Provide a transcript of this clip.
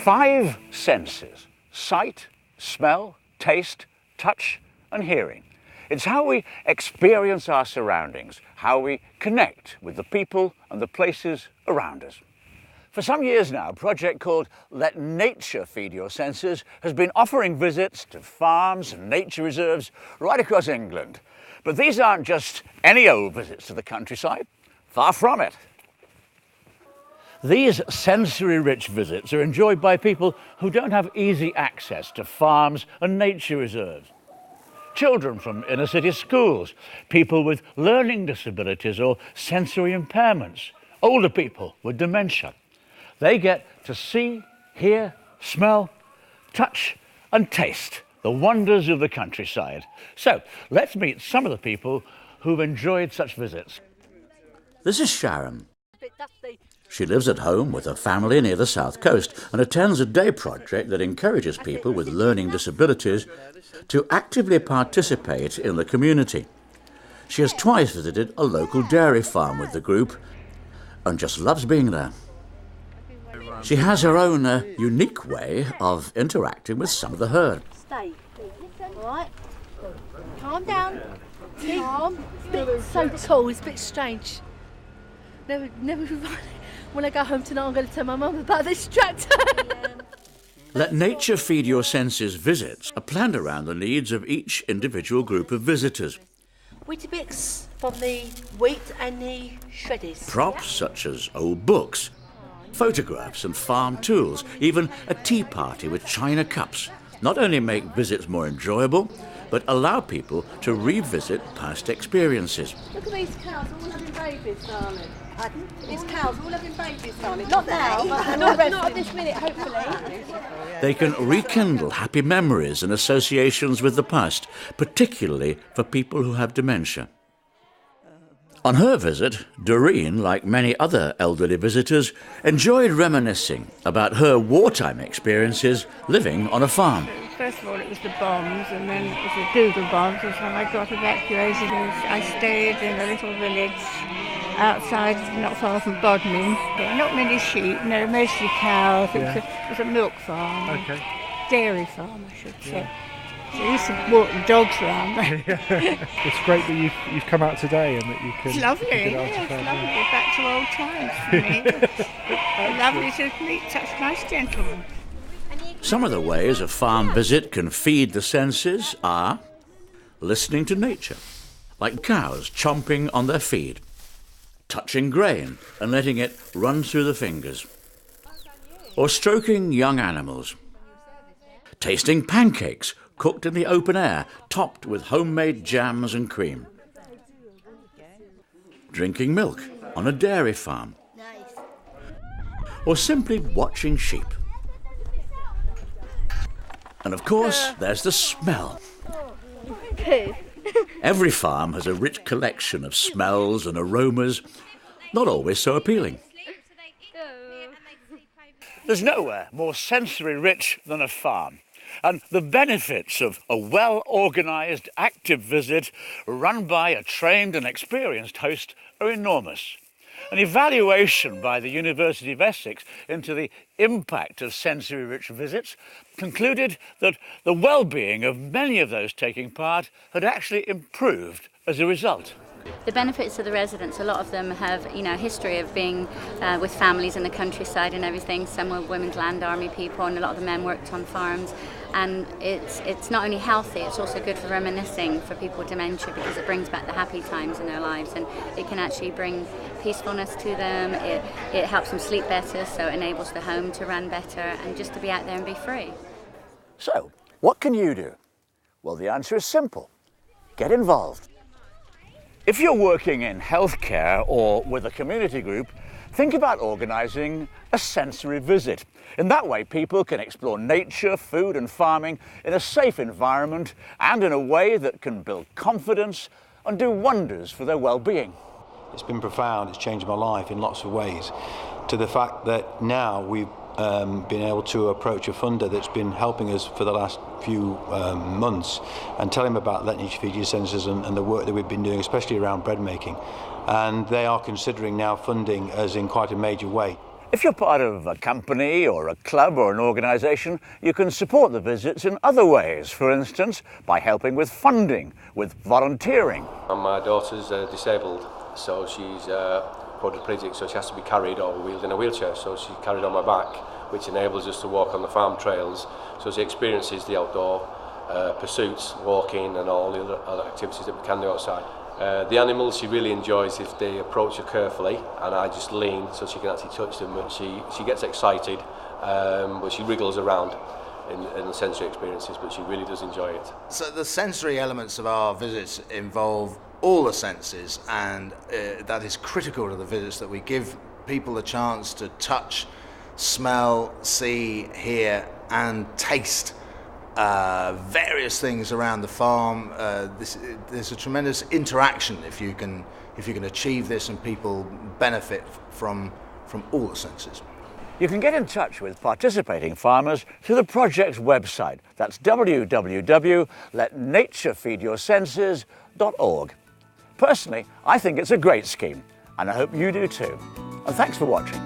5 senses: sight, smell, taste, touch, and hearing. It's how we experience our surroundings, how we connect with the people and the places around us. For some years now, a project called Let Nature Feed Your Senses has been offering visits to farms and nature reserves right across England. But these aren't just any old visits to the countryside. Far from it. These sensory-rich visits are enjoyed by people who don't have easy access to farms and nature reserves. Children from inner-city schools, people with learning disabilities or sensory impairments, older people with dementia. They get to see, hear, smell, touch and taste the wonders of the countryside. So let's meet some of the people who've enjoyed such visits. This is Sharon. She lives at home with her family near the south coast and attends a day project that encourages people with learning disabilities to actively participate in the community. She has twice visited a local dairy farm with the group and just loves being there. She has her own unique way of interacting with some of the herd. Stay. All right. Calm down. Calm. It's so tall. It's a bit strange. Never. When I go home tonight, I'm going to tell my mum about this tractor. Let Nature Feed Your Senses visits are planned around the needs of each individual group of visitors. Weetabix from the wheat and the shreddies. Props such as old books, photographs and farm tools, even a tea party with china cups, not only make visits more enjoyable, but allow people to revisit past experiences. Look at these cows, all having babies, darling. Pardon? These cows, all having babies, darling. Not now, but not at this minute, hopefully. They can rekindle happy memories and associations with the past, particularly for people who have dementia. On her visit, Doreen, like many other elderly visitors, enjoyed reminiscing about her wartime experiences living on a farm. First of all, it was the bombs, and then it was the Doodle bombs, and so I got evacuated. I stayed in a little village outside, not far from Bodmin. Not many sheep, no, mostly cows. Yeah. It was a milk farm, Okay. dairy farm, I should say. So I used to walk the dogs around. It's great that you've come out today and that you can. It's lovely, you can yeah, get it's lovely. Back to old times for me. Lovely to meet such nice gentlemen. Some of the ways a farm visit can feed the senses are listening to nature, like cows chomping on their feed, touching grain and letting it run through the fingers, or stroking young animals, tasting pancakes cooked in the open air, topped with homemade jams and cream, drinking milk on a dairy farm, or simply watching sheep. And of course, there's the smell. Every farm has a rich collection of smells and aromas, not always so appealing. There's nowhere more sensory rich than a farm. And the benefits of a well-organised, active visit run by a trained and experienced host are enormous. An evaluation by the University of Essex into the impact of sensory-rich visits concluded that the well-being of many of those taking part had actually improved as a result. The benefits of the residents, a lot of them have, a history of being with families in the countryside and everything. Some were Women's Land Army people, and a lot of the men worked on farms. And it's not only healthy, it's also good for reminiscing for people with dementia, because it brings back the happy times in their lives, and it can actually bring peacefulness to them. It helps them sleep better, so it enables the home to run better and just to be out there and be free. So, what can you do? Well, the answer is simple. Get involved. If you're working in healthcare or with a community group, think about organising a sensory visit. In that way, people can explore nature, food and farming in a safe environment and in a way that can build confidence and do wonders for their well-being. It's been profound. It's changed my life in lots of ways, to the fact that now we've been able to approach a funder that's been helping us for the last few months and tell him about Let Nature Feed Your Senses and the work that we've been doing, especially around bread making. And they are considering now funding us in quite a major way. If you're part of a company or a club or an organisation, you can support the visits in other ways, for instance, by helping with funding, with volunteering. And my daughter's disabled, so she's quadriplegic, so she has to be carried or wheeled in a wheelchair, so she's carried on my back, which enables us to walk on the farm trails, so she experiences the outdoor pursuits, walking and all the other activities that we can do outside. The animals she really enjoys if they approach her carefully, and I just lean so she can actually touch them, but she gets excited, but she wriggles around in the sensory experiences, but she really does enjoy it. So the sensory elements of our visits involve all the senses, and that is critical to the visits, that we give people a chance to touch, smell, see, hear and taste various things around the farm. There's a tremendous interaction if you can achieve this, and people benefit from all the senses. You can get in touch with participating farmers through the project's website. That's www.letnaturefeedyoursenses.org. Personally, I think it's a great scheme, and I hope you do too. And thanks for watching.